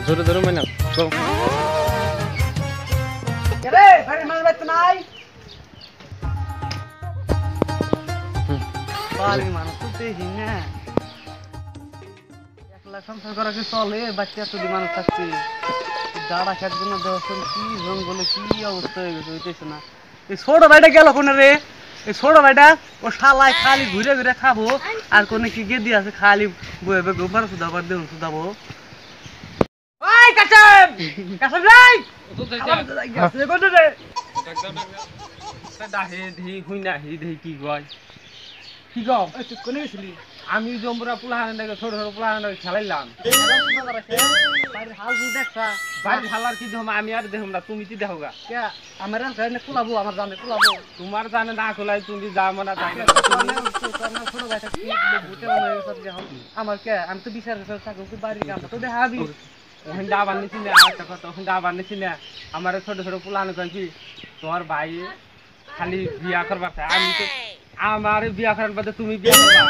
জোরে ধরো মানে রে বাড়ির মানুষ বাইতে নাই বাড়ির মানুষ তো দেখি না একলা সংসার করা কি চলে বাচ্চা এত মানুষ থাকছে দাঁড়া খেতবে না দর্শন কি জঙ্গলে কি অবস্থা হয়ে গেছে হইতেছে না এই ছোট ভাইটা গেল কোনে রে এই ছোট ভাইটা ও শালায় খালি ঘুরে ঘুরে খাবো আর কোনে কি গেদি আছে খালি বয়ে বয়ে গোবর সুদাবার দেহ সুদাবো ওই কাসম কাসম ভাই গেছে কোনে রে ডাহে ধি হুইনা হি ধি কি কয় কি গো তুই কোনে গেছিলি আমি জম্বুরা পুলাহানটাকে ছোট ছোট পুলাহানটাকে খেলাইলাম বাড়ির হাল বুঝ দেখছা বাড়ি হালার কি দেখো আমি আর দেখো না তুমি কি দেখো গা কে আমার জানে কুলাবো আমার জানে কুলাবো তোমার জানে না খোলাই তুমি যা মনে তাই ছোট ভাইটা কি ভূতে মনে হয়ে আমার কে আমি তো বিচার থাকবো তুই বাড়ির কাম তো দেখাবি ওখানে আবার নিছি না একটা কথা ওখানে আবার নিছি না আমার ছোট ছোট পুলাহান কইছি তোমার ভাই খালি বিয়া করবার চাই আমি তো আমার বিয়া করার বাদে তুমি বিয়া করবা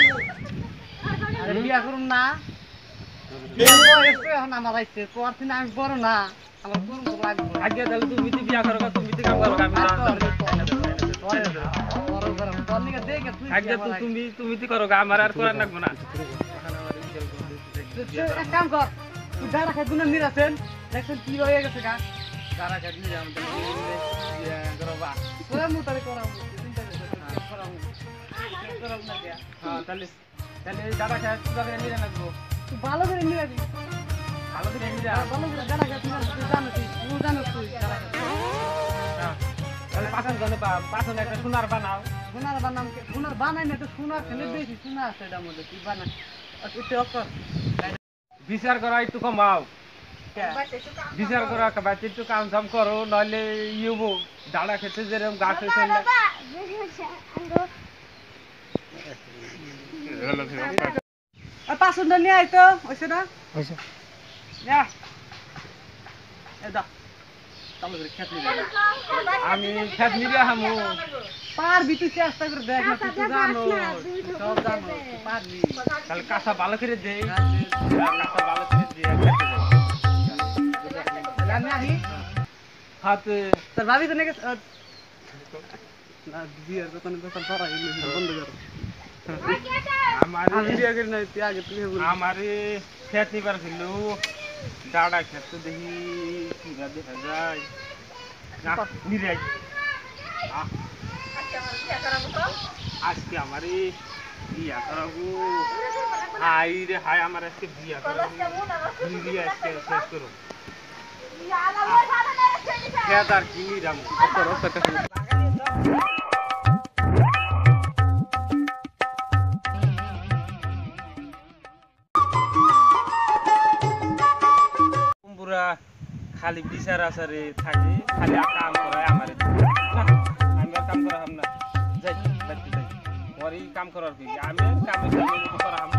আরে বিয়া করুম না বিয়া বয়স তো এখন আমার আইছে করছি না আমি বড় না আমার কোন লাগবে আগে তাহলে তুমি তো বিয়া করো তুমি তো কাম করো আমি আগে তো তুমি তো করো আমার আর করার লাগবে না এক কাম কর তুই দাঁড়া খাই গুনা নিরাছেন দেখছেন কি হয়ে গেছে গা যারা কাটি আমাদের বিয়া করবা তোরা মুতারে করাবো চিন্তা করাবো হ্যাঁ তাহলে তাহলে দাদা খায় সুদা করে নিয়ে লাগবো তুই ভালো করে নিরাবি ভালো করে নিয়ে যা ভালো করে দাঁড়া খাই তুই জানিস তুই জানিস তুই দাঁড়া হ্যাঁ তাহলে পাছন গনে পাছন একটা সোনার বানাও সোনার বানাম সোনার বানাই না তো সোনার খেলে বেশি সোনা আছে এটার মধ্যে তুই বানা তুই অকর বিচার করা একটু কমাও বিচার করা বাচ্চা একটু কাম কাম করো নইলে ইউবো দাঁড়া খেতে যেরকম গাছ হয়েছে পাঁচশো নিয়ে আইতো হয়েছে না আমি খেত নিবে হামু পারবি তুই চেষ্টা করে দেখ না তুই তো জানো সব জানো পারবি তাহলে কাঁচা ভালো করে দেই কাঁচা ভালো করে দিয়ে আমি আহি হাতে তোর ভাবি তো নাকি না বিয়ের দোকানে দোকান ধরা বন্ধ করো আমার বিয়ে করি না তুই আগে তুই আমার খেত নিবার ছিল ডাড়া খেত তো দেখি কিরা দেখা যায় নিরাই আজকে আমার বিয়া করাবো হাই রে হাই আমার আজকে বিয়া করাবো আজকে শেষ করো খেত আর কি নিরাম খালি বিচার আচারে থাকি খালি কাম করায় আমার আমি আর কাম করা হাম না যাই যাই ওর কাম করার কি আমি কামে করা হাম